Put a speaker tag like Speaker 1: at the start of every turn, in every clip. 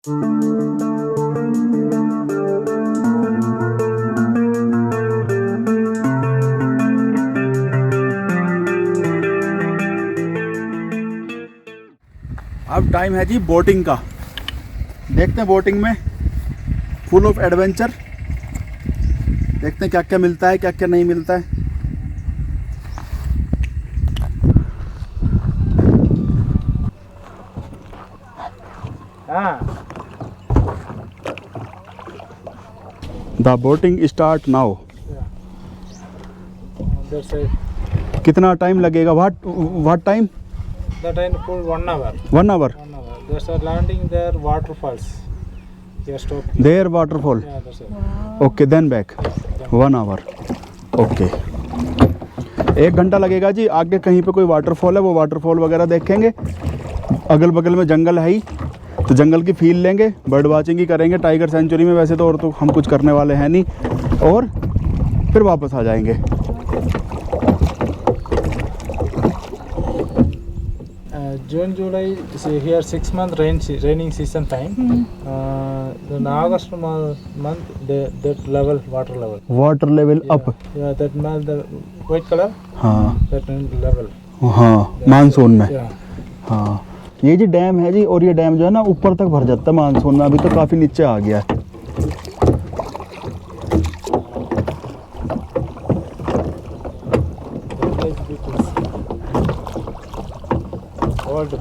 Speaker 1: अब टाइम है जी बोटिंग का। देखते हैं बोटिंग में फुल ऑफ एडवेंचर। देखते हैं क्या क्या मिलता है, क्या क्या नहीं मिलता है। The boating start now. कितना टाइम लगेगा? What time?
Speaker 2: The time for 1 hour.
Speaker 1: 1 hour.
Speaker 2: 1 hour. There's a landing there, waterfalls. You stop.
Speaker 1: There waterfall.
Speaker 2: Yeah, that's it.
Speaker 1: Okay, then back. 1 hour. Okay. 1 घंटा लगेगा जी। आगे कहीं पे कोई वाटरफॉल है, वो वाटरफॉल वगैरह देखेंगे। अगल बगल में जंगल है ही, तो जंगल की फील लेंगे, बर्ड वाचिंग ही करेंगे टाइगर सेंचुरी में। वैसे तो और तो हम कुछ करने वाले हैं नहीं, और फिर वापस आ जाएंगे।
Speaker 2: June, July is here 6 month raining season time. Then August month that level water level.
Speaker 1: Water level up.
Speaker 2: Yeah, that the white color.
Speaker 1: हाँ
Speaker 2: That level.
Speaker 1: हाँ, मानसून में।
Speaker 2: Yeah.
Speaker 1: हाँ, ये जी डैम है जी, और ये डैम जो है ना ऊपर तक भर जाता है मानसून में। अभी तो काफ़ी नीचे आ गया है।
Speaker 2: Old.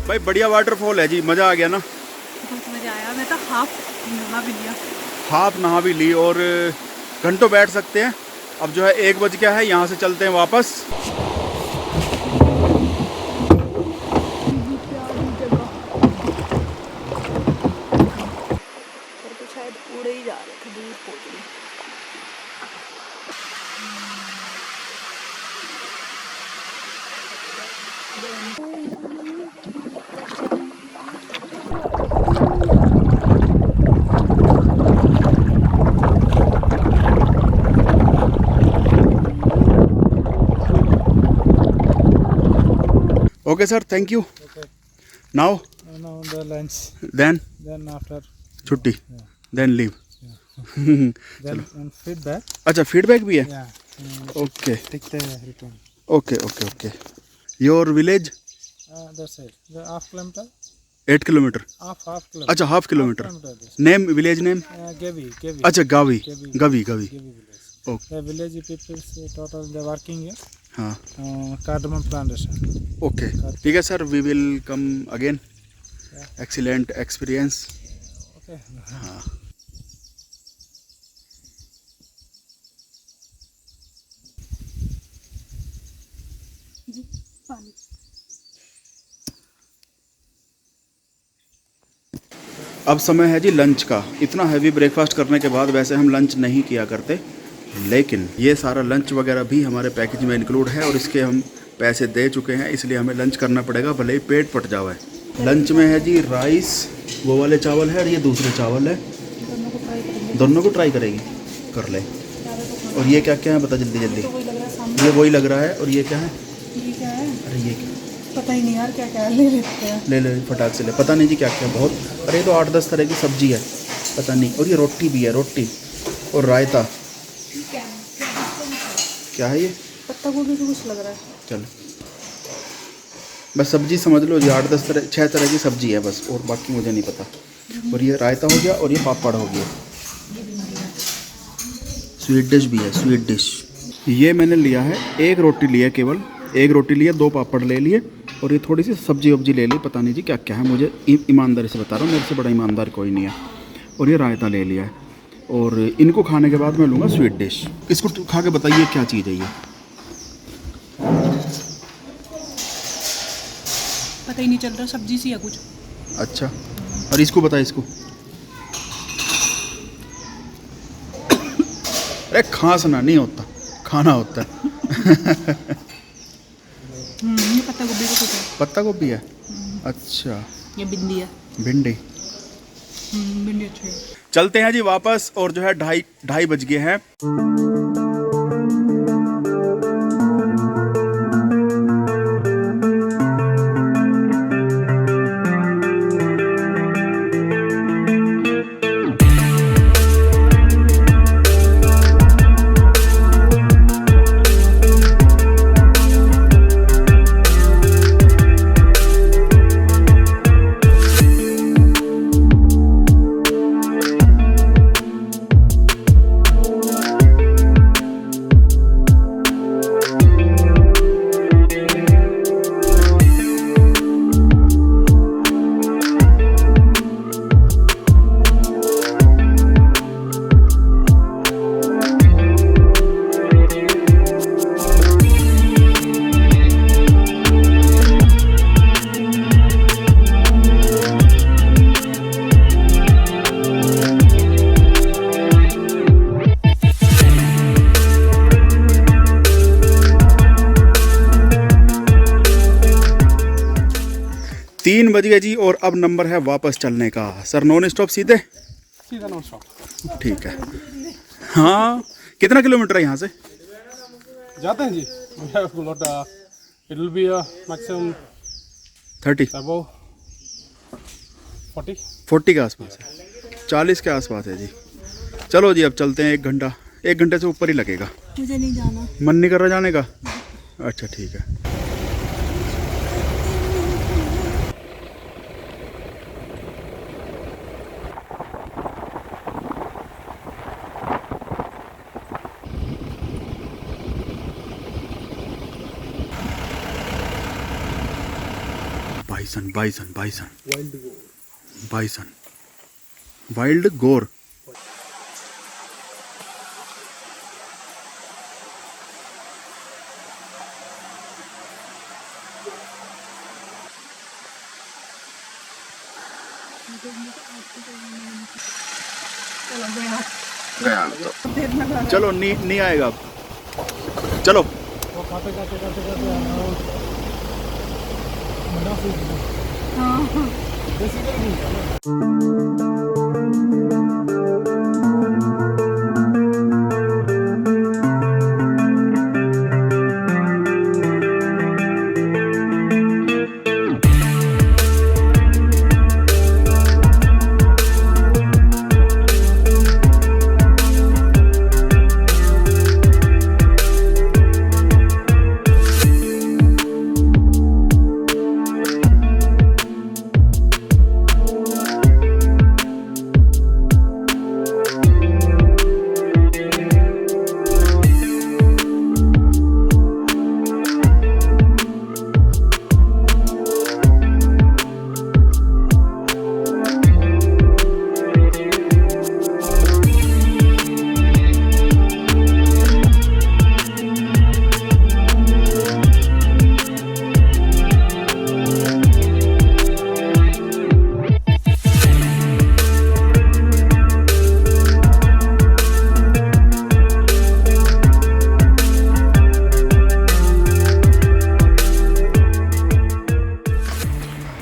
Speaker 1: भाई बढ़िया वाटरफॉल है जी, मज़ा आ गया ना।
Speaker 3: बहुत मज़ा आया। मैं तो हाफ नहा भी लिया।
Speaker 1: हाफ नहा भी ली, और घंटों बैठ सकते हैं। अब जो है 1 बज गया है, यहाँ से चलते हैं वापस।
Speaker 3: शायद उड़े ही जा रहे थे, दूर पहुँच गए।
Speaker 1: Okay sir, thank you.
Speaker 2: Okay.
Speaker 1: Now
Speaker 2: Now the lunch.
Speaker 1: then
Speaker 2: After.
Speaker 1: छुट्टी,
Speaker 2: Yeah.
Speaker 1: then leave.
Speaker 2: Then and feedback.
Speaker 1: अच्छा, फीडबैक भी है।
Speaker 2: Yeah.
Speaker 1: Okay
Speaker 2: Take the return.
Speaker 1: Okay okay okay. Your village?
Speaker 2: That's it. The half kilometer.
Speaker 1: 8 kilometre.
Speaker 2: Half kilometer.
Speaker 1: अच्छा, half kilometre.
Speaker 2: Kilometer.
Speaker 1: Name, village name?
Speaker 2: Gavi.
Speaker 1: अच्छा, Gavi.
Speaker 2: Gavi.
Speaker 1: Gavi Gavi.
Speaker 2: Gavi village.
Speaker 1: Okay.
Speaker 2: The village people total they working here.
Speaker 1: हाँ
Speaker 2: Cardamom plantation.
Speaker 1: Okay, ठीक है sir, we will come again.
Speaker 2: Yeah.
Speaker 1: Excellent experience.
Speaker 2: Okay.
Speaker 1: हाँ।
Speaker 3: जी पानी।
Speaker 1: अब समय है जी lunch का। इतना हैवी ब्रेकफास्ट करने के बाद वैसे हम लंच नहीं किया करते, लेकिन ये सारा लंच वगैरह भी हमारे पैकेज में इंक्लूड है और इसके हम पैसे दे चुके हैं, इसलिए हमें लंच करना पड़ेगा, भले ही पेट फट जावे। लंच में है जी राइस, वो वाले चावल है और ये दूसरे चावल है।
Speaker 3: दोनों को ट्राई करेंगे।
Speaker 1: दोनों को ट्राई करेगी? कर ले।
Speaker 3: ज़्यादा तो
Speaker 1: और ये क्या क्या है बता जल्दी जल्दी।
Speaker 3: तो वही लग रहा है सामने।
Speaker 1: ये वही लग रहा है। और ये क्या है?
Speaker 3: ये क्या है
Speaker 1: अरे ये क्या?
Speaker 3: पता ही नहीं यार, क्या क्या है, ले लेते हैं।
Speaker 1: ले ले फटाक से ले। पता नहीं जी क्या क्या बहुत। अरे ये तो 8-10 तरह की सब्जी है, पता नहीं। और ये रोटी भी है, रोटी और रायता। क्या है ये?
Speaker 3: पत्ता गोभी भी कुछ लग रहा है।
Speaker 1: चलो बस सब्जी समझ लो जी, 8-10 तरह 6 तरह की सब्जी है बस, और बाकी मुझे नहीं पता। और ये रायता हो गया और ये पापड़ हो गया। स्वीट डिश भी है, स्वीट डिश। ये मैंने लिया है, एक रोटी लिया केवल, एक रोटी लिया, 2 पापड़ ले लिए और ये थोड़ी सी सब्जी वब्जी ले ली। पता नहीं जी क्या क्या है, मुझे ईमानदारी से बता रहा हूँ, मेरे से बड़ा ईमानदार कोई नहीं है। और ये रायता ले लिया है। और इनको खाने के बाद मैं लूँगा स्वीट डिश। इसको खा के बताइए क्या चीज़ है ये?
Speaker 3: पता ही नहीं चल रहा, सब्जी सी है कुछ।
Speaker 1: अच्छा, और इसको बता इसको। अरे खांसना नहीं होता, खाना होता है।
Speaker 3: ये पत्ता गोभी का कुछ है।
Speaker 1: पत्ता गोभी है? अच्छा,
Speaker 3: ये भिंडी है।
Speaker 1: भिंडी।
Speaker 3: भिंडी अच्छी है।
Speaker 1: चलते हैं जी वापस। और जो है 2:30 बज गए हैं। तीन बज गए जी और अब नंबर है वापस चलने का। सर नॉन स्टॉप सीधे?
Speaker 2: सीधा नॉन स्टॉप।
Speaker 1: ठीक है। हाँ, कितना किलोमीटर है यहाँ से?
Speaker 2: जाते हैं जी। It will be maximum
Speaker 1: 30
Speaker 2: above 40
Speaker 1: के आसपास है, 40 के आसपास है जी। चलो जी अब चलते हैं। 1 घंटे से ऊपर ही लगेगा।
Speaker 3: मुझे नहीं जाना।
Speaker 1: मन नहीं कर रहा जाने का? अच्छा ठीक है। बाइसन वाइल्ड गोर। चलो नहीं आएगा अब। चलो
Speaker 2: वो खाते खाते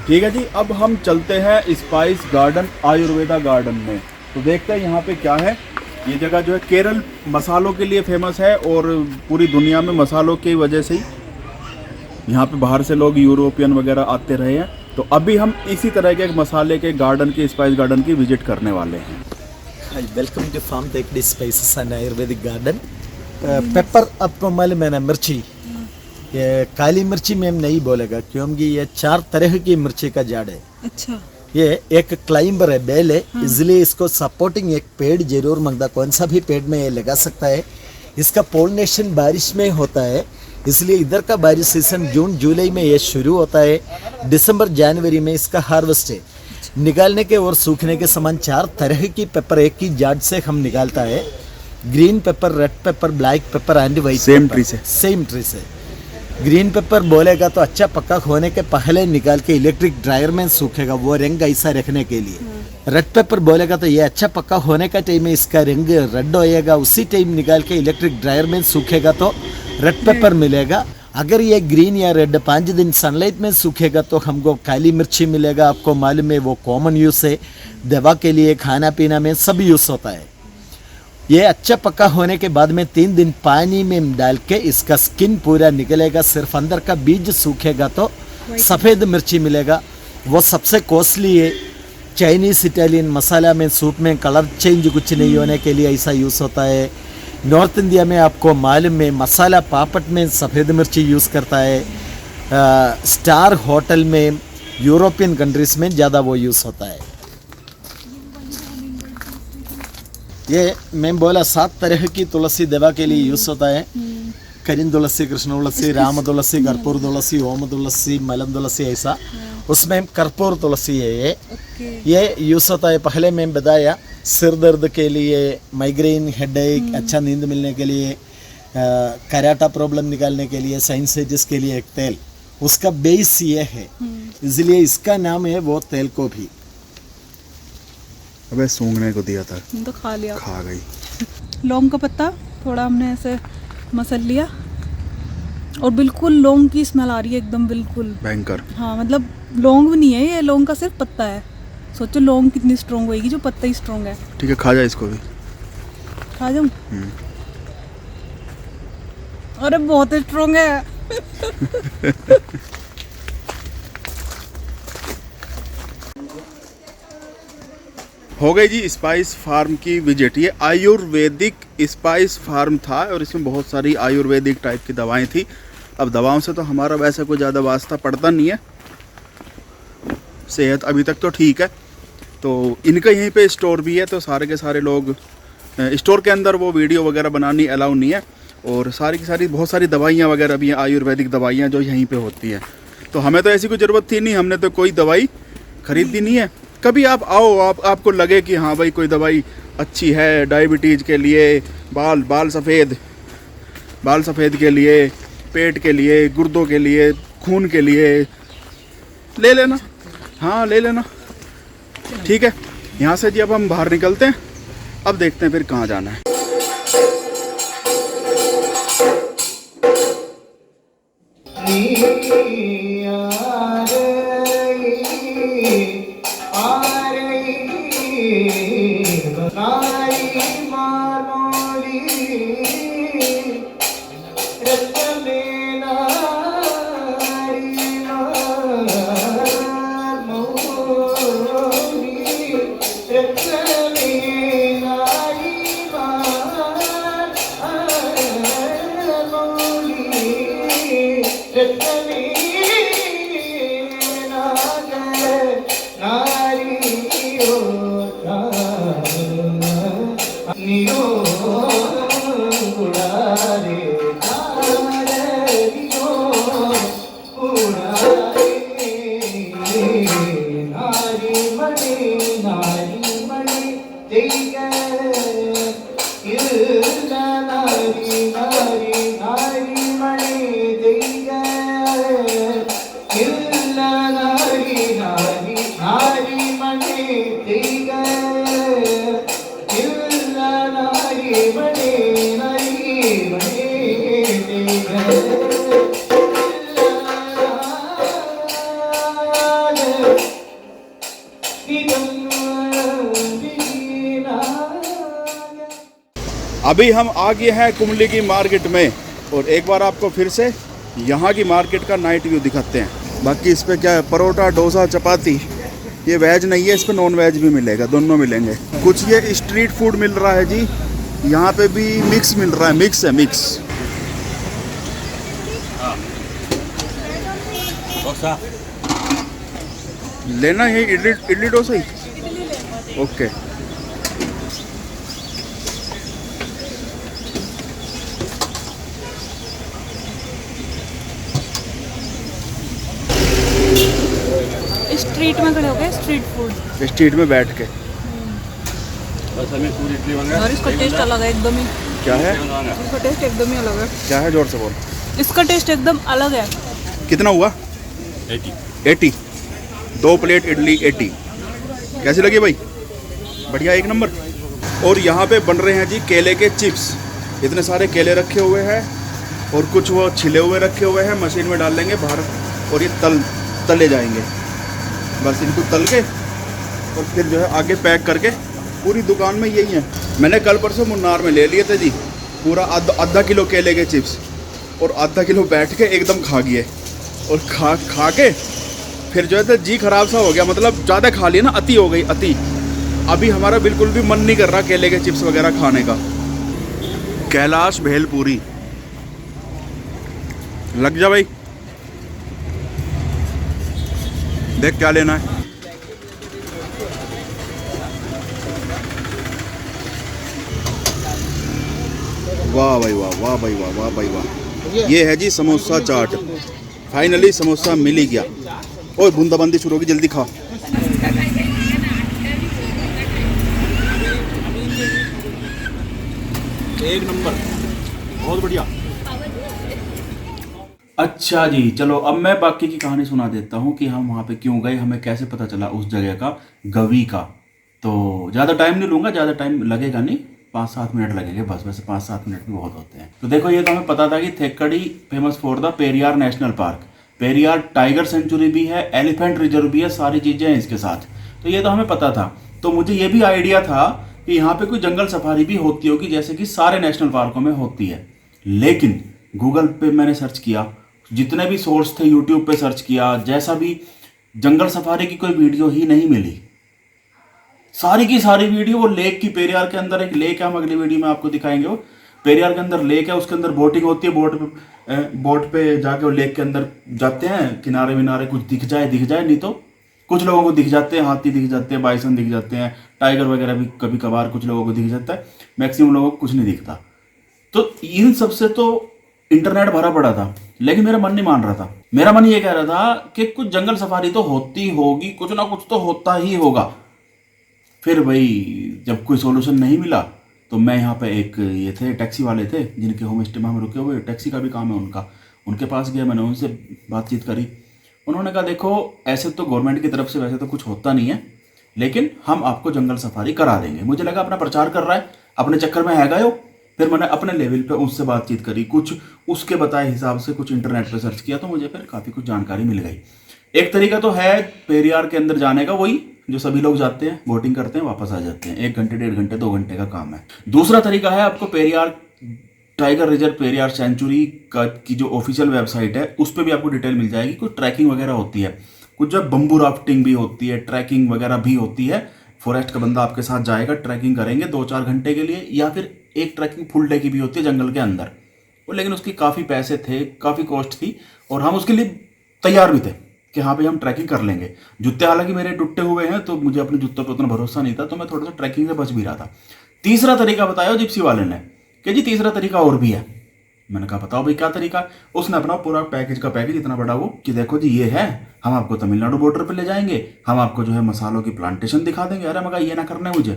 Speaker 1: ठीक है जी। अब हम चलते हैं स्पाइस गार्डन, आयुर्वेदा गार्डन में। तो देखते हैं यहाँ पे क्या है। ये जगह जो है केरल मसालों के लिए फेमस है और पूरी दुनिया में मसालों की वजह से ही यहाँ पे बाहर से लोग यूरोपियन वगैरह आते रहे हैं। तो अभी हम इसी तरह के एक मसाले के गार्डन की, स्पाइस गार्डन की विजिट करने वाले हैं।
Speaker 4: Hi, welcome to Farm Technique Spices and Ayurvedic Garden. Paper आपको मालूम है ना, मिर्ची, ये काली मिर्ची में हम नहीं बोलेगा क्योंकि ये 4 तरह की मिर्ची का झाड़ है।
Speaker 3: अच्छा।
Speaker 4: ये एक क्लाइंबर है, बेल है, इसलिए इसको सपोर्टिंग एक पेड़ जरूर मांगता, कौन सा भी पेड़ में ये लगा सकता है। इसका पोलिनेशन बारिश में होता है, इसलिए इधर का बारिश सीजन जून जुलाई में ये शुरू होता है। दिसंबर जनवरी में इसका हार्वेस्ट है। निकालने के और सूखने के समान 4 तरह की पेपर एक ही झाड़ से हम निकालता है। Green pepper, red pepper, black pepper and white.
Speaker 1: Same tree से।
Speaker 4: सेम ट्री से। ग्रीन पेपर बोलेगा तो अच्छा पक्का होने के पहले निकाल के इलेक्ट्रिक ड्रायर में सूखेगा, वो रंग ऐसा रखने के लिए। रेड पेपर बोलेगा तो ये अच्छा पक्का होने का टाइम में इसका रंग रेड होएगा, उसी टाइम निकाल के इलेक्ट्रिक ड्रायर में सूखेगा तो रेड पेपर मिलेगा। अगर ये ग्रीन या रेड 5 दिन सनलाइट में सूखेगा तो हमको काली मिर्ची मिलेगा। आपको मालूम है वो कॉमन यूज़ है, दवा के लिए, खाना पीना में सब यूज़ होता है। ये अच्छा पक्का होने के बाद में 3 दिन पानी में डाल के इसका स्किन पूरा निकलेगा, सिर्फ अंदर का बीज सूखेगा तो सफ़ेद मिर्ची मिलेगा। वो सबसे कॉस्टली है। चाइनीज़ इटालियन मसाला में, सूप में कलर चेंज कुछ नहीं होने के लिए ऐसा यूज़ होता है। नॉर्थ इंडिया में आपको मालूम में मसाला पापड़ में सफ़ेद मिर्ची यूज़ करता है। स्टार होटल में, यूरोपियन कंट्रीज़ में ज़्यादा वो यूज़ होता है। ये मैं बोला 7 तरह की तुलसी दवा के लिए यूज़ होता है। करीन तुलसी, कृष्ण तुलसी, राम तुलसी, कर्पूर तुलसी, ओम तुलसी, मलम तुलसी, ऐसा। उसमें कर्पूर तुलसी है। ये यूज़ होता है, पहले मैं बताया, सिर दर्द के लिए, माइग्रेन, हेडेक, अच्छा नींद मिलने के लिए, कराटा प्रॉब्लम निकालने के लिए, साइनसाइटिस के लिए एक तेल, उसका बेस ये है, इसलिए इसका नाम है वो तेल को भी।
Speaker 1: अबे सूंघने को दिया था,
Speaker 3: तो खा लिया,
Speaker 1: खा गई।
Speaker 3: लौंग का पत्ता थोड़ा हमने ऐसे मसल लिया और बिल्कुल लौंग की स्मेल आ रही है एकदम, बिल्कुल
Speaker 1: भयंकर।
Speaker 3: हाँ, मतलब लौंग भी नहीं है ये, लौंग का सिर्फ पत्ता है। सोचो लौंग कितनी स्ट्रॉन्ग होएगी, जो पत्ता ही स्ट्रॉन्ग है।
Speaker 1: ठीक है, खा जा इसको भी।
Speaker 3: खा जाऊँ? अरे बहुत स्ट्रॉन्ग है।
Speaker 1: हो गई जी स्पाइस फार्म की विजिट। ये आयुर्वेदिक स्पाइस फार्म था और इसमें बहुत सारी आयुर्वेदिक टाइप की दवाएं थी। अब दवाओं से तो हमारा वैसे कोई ज़्यादा वास्ता पड़ता नहीं है, सेहत अभी तक तो ठीक है। तो इनका यहीं पे स्टोर भी है, तो सारे के सारे लोग स्टोर के अंदर वो वीडियो वगैरह बनानी अलाउ नहीं है। और सारी की सारी बहुत सारी दवाइयाँ वगैरह भी हैं, आयुर्वेदिक दवाइयाँ जो यहीं पे होती हैं। तो हमें तो ऐसी कोई ज़रूरत थी नहीं, हमने तो कोई दवाई खरीदी नहीं है। कभी आप आओ, आपको लगे कि हाँ भाई कोई दवाई अच्छी है डायबिटीज़ के लिए, बाल सफ़ेद के लिए, पेट के लिए, गुर्दों के लिए, खून के लिए, ले लेना। हाँ, ले लेना। ठीक है, यहाँ से जी अब हम बाहर निकलते हैं। अब देखते हैं फिर कहाँ जाना है। अभी हम आ गए हैं कुमली की मार्केट में और एक बार आपको फिर से यहाँ की मार्केट का नाइट व्यू दिखाते हैं। बाकी इस पे क्या है, परोठा, डोसा, चपाती, ये वेज नहीं है, इस पे नॉन वेज भी मिलेगा, दोनों मिलेंगे। कुछ ये स्ट्रीट फूड मिल रहा है जी, यहाँ पे भी मिक्स मिल रहा है, मिक्स है, मिक्स। लेना है इडली, इडली डोसा ही, ओके।
Speaker 3: स्ट्रीट में खड़े हो गए, स्ट्रीट फूड,
Speaker 1: स्ट्रीट में बैठ के।
Speaker 3: और इसका टेस्ट अलग है एकदम ही।
Speaker 1: क्या है?
Speaker 3: इसका टेस्ट एकदम ही अलग है।
Speaker 1: क्या है, जोर से बोल।
Speaker 3: इसका टेस्ट एकदम अलग है।
Speaker 1: कितना हुआ? 80। 2 प्लेट इडली 80। कैसी लगी भाई? बढ़िया, एक नंबर। और यहाँ पे बन रहे हैं जी केले के चिप्स। इतने सारे केले रखे हुए हैं और कुछ वो छिले हुए रखे हुए हैं, मशीन में डाल लेंगे बाहर और ये तले जाएंगे। बस इनको तल के और फिर जो है आगे पैक करके, पूरी दुकान में यही है। मैंने कल परसों मुन्नार में ले लिए थे जी पूरा आधा किलो केले के चिप्स और आधा किलो बैठ के एकदम खा गए और खा के फिर जो है जी खराब सा हो गया, मतलब ज़्यादा खा लिया ना, अति हो गई, अति। अभी हमारा बिल्कुल भी मन नहीं कर रहा केले के चिप्स वगैरह खाने का। कैलाश भेलपूरी, लग जा भाई, देख क्या लेना है। वाह भाई वाह, वाह भाई वाह, वाह भाई वाह। ये है जी समोसा चाट। फाइनली समोसा मिल ही गया। ओए बूंदाबांदी शुरू होगी, जल्दी खा। एक नंबर, बहुत बढ़िया। अच्छा जी, चलो अब मैं बाकी की कहानी सुना देता हूँ कि हम वहाँ पे क्यों गए, हमें कैसे पता चला उस जगह का, गवी का। तो ज़्यादा टाइम नहीं लूँगा, ज़्यादा टाइम लगेगा नहीं, 5-7 मिनट लगेंगे बस। वैसे 5-7 मिनट भी बहुत होते हैं। तो देखो, ये तो हमें पता था कि Thekkady famous for the Periyar national park, Periyar tiger sanctuary भी है, एलिफेंट रिजर्व भी है, सारी चीज़ें हैं इसके साथ। तो ये तो हमें पता था। तो मुझे ये भी आइडिया था कि यहाँ पे कोई जंगल सफारी भी होती होगी, जैसे कि सारे नेशनल पार्कों में होती है। लेकिन गूगल पे मैंने सर्च किया, जितने भी सोर्स थे, यूट्यूब पे सर्च किया, जैसा भी, जंगल सफारी की कोई वीडियो ही नहीं मिली। सारी की सारी वीडियो वो लेक की, पेरियार के अंदर एक लेक है, हम अगली वीडियो में आपको दिखाएंगे। वो पेरियार के अंदर लेक है, उसके अंदर बोटिंग होती है, बोट पे जाके वो लेक के अंदर जाते हैं, किनारे विनारे कुछ दिख जाए, नहीं तो कुछ लोगों को दिख जाते हैं, हाथी दिख जाते हैं, बाइसन दिख जाते हैं, टाइगर वगैरह भी कभी कभार कुछ लोगों को दिख जाता है, मैक्सिमम लोगों को कुछ नहीं दिखता। तो इन सबसे तो इंटरनेट भरा पड़ा था, लेकिन मेरा मन नहीं मान रहा था। मेरा मन ये कह रहा था कि कुछ जंगल सफारी तो होती होगी, कुछ ना कुछ तो होता ही होगा। फिर भाई जब कोई सोल्यूशन नहीं मिला तो मैं यहाँ पे एक ये थे टैक्सी वाले थे जिनके होम स्टे में हम रुके हुए, टैक्सी का भी काम है उनका, उनके पास गया, मैंने उनसे बातचीत करी। उन्होंने कहा देखो, ऐसे तो गवर्नमेंट की तरफ से वैसे तो कुछ होता नहीं है, लेकिन हम आपको जंगल सफारी करा देंगे। मुझे लगा अपना प्रचार कर रहा है, अपने चक्कर में है गए। फिर मैंने अपने लेवल पे उससे बातचीत करी, कुछ उसके बताए हिसाब से कुछ इंटरनेट पे सर्च किया, तो मुझे फिर काफ़ी कुछ जानकारी मिल गई। एक तरीका तो है पेरियार के अंदर जाने का, वही जो सभी लोग जाते हैं, बोटिंग करते हैं, वापस आ जाते हैं, 1 घंटे, 1.5 घंटे, 2 घंटे का काम है। दूसरा तरीका है, आपको Periyar tiger reserve, Periyar sanctuary की जो ऑफिशियल वेबसाइट है उस पर भी आपको डिटेल मिल जाएगी। कुछ ट्रैकिंग वगैरह होती है, कुछ जो बम्बू राफ्टिंग भी होती है, ट्रैकिंग वगैरह भी होती है। फॉरेस्ट का बंदा आपके साथ जाएगा, ट्रैकिंग करेंगे 2-4 घंटे के लिए, या फिर एक ट्रैकिंग फुल डे की भी होती है जंगल के अंदर। वो लेकिन उसकी काफ़ी पैसे थे, काफ़ी कॉस्ट थी, और हम उसके लिए तैयार भी थे कि हाँ भाई हम ट्रैकिंग कर लेंगे। जूते हालांकि मेरे टूटे हुए हैं, तो मुझे अपने जूतों पर उतना भरोसा नहीं था, तो मैं थोड़ा सा ट्रैकिंग से बच भी रहा था। तीसरा तरीका बताया जिप्सी वाले ने कि जी तीसरा तरीका और भी है। मैंने कहा बताओ भाई क्या तरीका है। उसने अपना पूरा पैकेज का पैकेज इतना बड़ा वो कि देखो जी ये है, हम आपको तमिलनाडु बॉर्डर पे ले जाएंगे, हम आपको जो है मसालों की प्लांटेशन दिखा देंगे। अरे मगर ये ना करना है मुझे,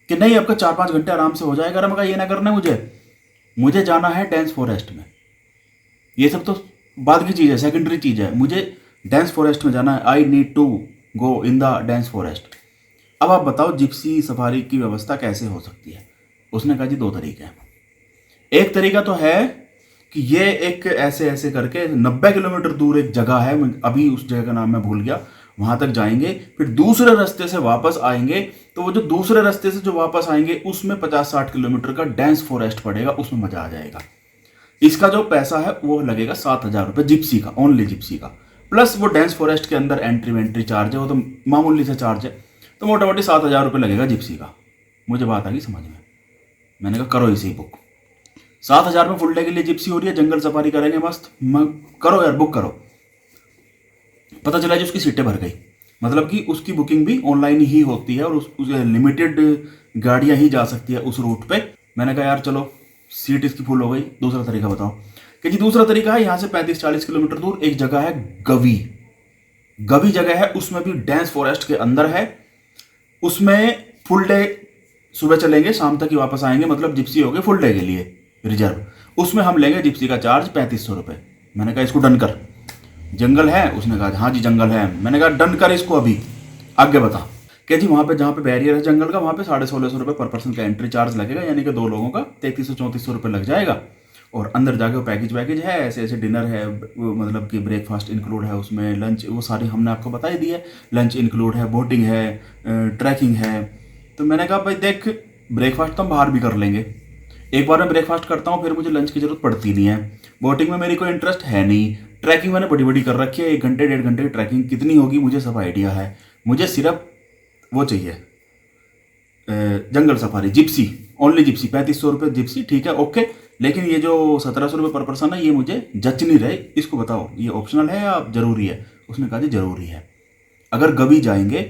Speaker 1: कि नहीं आपका 4-5 घंटे आराम से हो जाएगा। अरे मगर ये ना करना है मुझे जाना है डेंस फॉरेस्ट में। ये सब तो बाद की चीज़ है, सेकेंडरी चीज़ है। मुझे डेंस फॉरेस्ट में जाना है, I need to go in the dense forest. अब आप बताओ जिप्सी सफारी की व्यवस्था कैसे हो सकती है। उसने कहा जी 2 तरीके हैं। एक तरीका तो है कि ये एक ऐसे ऐसे करके 90 किलोमीटर दूर एक जगह है, अभी उस जगह का नाम मैं भूल गया, वहां तक जाएंगे, फिर दूसरे रास्ते से वापस आएंगे, तो वो जो दूसरे रास्ते से जो वापस आएंगे उसमें 50-60 किलोमीटर का डेंस फॉरेस्ट पड़ेगा, उसमें मजा आ जाएगा। इसका जो पैसा है वो लगेगा 7,000 रुपये जिप्सी का, ओनली जिप्सी का, प्लस वो डेंस फॉरेस्ट के अंदर एंट्री चार्ज है, वो तो मामूली सा चार्ज है, तो मोटा मोटी 7,000 रुपये लगेगा जिप्सी का। मुझे बात आ गई समझ में, मैंने कहा करो इसे बुक। 7,000 में फुल डे के लिए जिप्सी हो रही है, जंगल सफारी करेंगे मस्त, करो यार बुक करो। पता चला जी उसकी सीटें भर गई, मतलब कि उसकी बुकिंग भी ऑनलाइन ही होती है और उस लिमिटेड गाड़ियां ही जा सकती है उस रूट पे। मैंने कहा यार चलो सीट इसकी फुल हो गई, दूसरा तरीका बताओ। कि जी दूसरा तरीका है, यहाँ से 35-40 किलोमीटर दूर एक जगह है गवी, गवी जगह है, उसमें भी डेंस फॉरेस्ट के अंदर है, उसमें फुल डे सुबह चलेंगे शाम तक ही वापस आएंगे, मतलब जिप्सी हो गए फुल डे के लिए रिजर्व, उसमें हम लेंगे जिप्सी का चार्ज 3500 रुपये। मैंने कहा इसको डन कर। जंगल है, उसने कहा हाँ जी जंगल है। मैंने कहा डन कर इसको, अभी आगे बता। कि जी वहाँ पे जहाँ पे बैरियर है जंगल का, वहाँ पे 1650 रुपये पर पर्सन का एंट्री चार्ज लगेगा, यानी कि 2 लोगों का 3300-3400 रुपये लग जाएगा। और अंदर जाके वो पैकेज है, ऐसे ऐसे डिनर है, मतलब कि ब्रेकफास्ट इंक्लूड है उसमें, लंच वो सारी हमने आपको बता ही दी है, लंच इंक्लूड है, बोटिंग है, ट्रैकिंग है। तो मैंने कहा भाई देख ब्रेकफास्ट तो हम बाहर भी कर लेंगे, एक बार मैं ब्रेकफास्ट करता हूँ फिर मुझे लंच की जरूरत पड़ती नहीं है, बोटिंग में मेरी कोई इंटरेस्ट है नहीं, ट्रैकिंग मैंने बड़ी बड़ी कर रखी है, 1 घंटे 1.5 घंटे की ट्रैकिंग कितनी होगी मुझे सब आइडिया है, मुझे सिर्फ वो चाहिए जंगल सफारी जिप्सी, ओनली जिप्सी, 3500 रुपये जिप्सी, ठीक है ओके। लेकिन ये जो 1700 रुपये पर पर्सन है ये मुझे जच नहीं रहे, इसको बताओ ये ऑप्शनल है या जरूरी है। उसने कहा जी जरूरी है, अगर गवी जाएंगे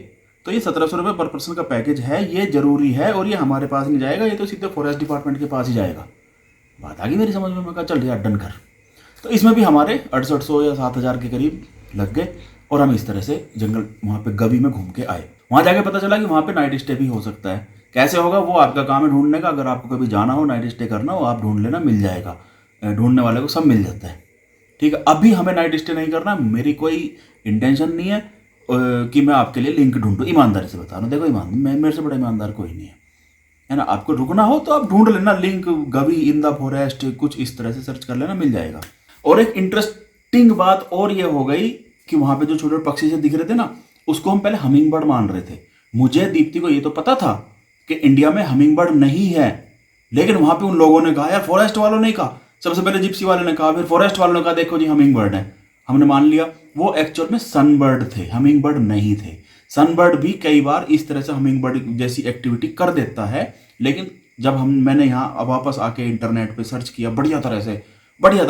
Speaker 1: तो ये 1700 रुपये पर पर्सन का पैकेज है, ये जरूरी है, और ये हमारे पास नहीं जाएगा, ये तो सीधे फॉरेस्ट डिपार्टमेंट के पास ही जाएगा। बात आ गई मेरी समझ में। मैं कहा चल यार डन कर। तो इसमें भी हमारे 6800 या 7,000 के करीब लग गए, और हम इस तरह से जंगल वहाँ पे गवी में घूम के आए। वहाँ जाके पता चला कि वहाँ पे नाइट स्टे भी हो सकता है। कैसे होगा वो आपका काम है ढूंढने का, अगर आपको कभी जाना हो नाइट स्टे करना हो आप ढूंढ लेना, मिल जाएगा, ढूंढने वाले को सब मिल जाता है, ठीक है। अभी हमें नाइट स्टे नहीं करना, मेरी कोई इंटेंशन नहीं है कि मैं आपके लिए लिंक ढूंढूं, ईमानदारी से बता रहा हूँ। देखो ईमान मैं मेरे से बड़ा ईमानदार कोई नहीं है ना। आपको रुकना हो तो आप ढूंढ लेना link, Gavi in the forest, कुछ इस तरह से सर्च कर लेना, मिल जाएगा। और एक इंटरेस्टिंग बात और ये हो गई कि वहां पे जो छोटे छोटे पक्षी से दिख रहे थे ना, उसको हम पहले हमिंग बर्ड मान रहे थे। मुझे दीप्ति को ये तो पता था कि इंडिया में हमिंग बर्ड नहीं है, लेकिन वहां पे उन लोगों ने कहा, यार फॉरेस्ट वालों ने कहा, सबसे पहले जिप्सी वाले ने कहा, फिर फॉरेस्ट वालों ने कहा देखो जी हमिंग बर्ड है। हमने मान लिया, वो एक्चुअल में सनबर्ड थे, हमिंग बर्ड नहीं थे। सनबर्ड भी कई बार इस तरह से हमिंग बर्ड जैसी एक्टिविटी कर देता है, लेकिन जब मैंने यहाँ वापस आके इंटरनेट पे सर्च किया, बढ़िया तरह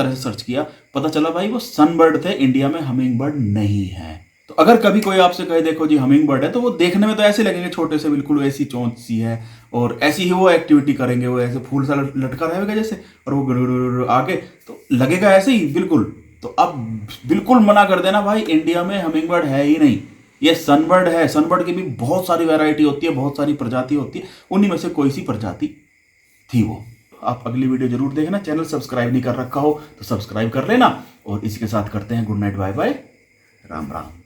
Speaker 1: से सर्च किया, पता चला भाई वो सनबर्ड थे, इंडिया में हमिंग बर्ड नहीं है। तो अगर कभी कोई आपसे कहे देखो जी हमिंग बर्ड है, तो वो देखने में तो ऐसे लगेंगे छोटे से, बिल्कुल ऐसी चोंच सी है, और ऐसी ही वो एक्टिविटी करेंगे, वो ऐसे फूल सा लटका रहेगा जैसे, और वो आगे तो लगेगा ऐसे ही बिल्कुल। तो अब बिल्कुल मना कर देना भाई, इंडिया में हमिंग बर्ड है ही नहीं, ये सनबर्ड है। सनबर्ड की भी बहुत सारी वैरायटी होती है, बहुत सारी प्रजाति होती है, उन्हीं में से कोई सी प्रजाति थी वो। आप अगली वीडियो जरूर देखना, चैनल सब्सक्राइब नहीं कर रखा हो तो सब्सक्राइब कर लेना, और इसी के साथ करते हैं good night, bye bye, Ram Ram.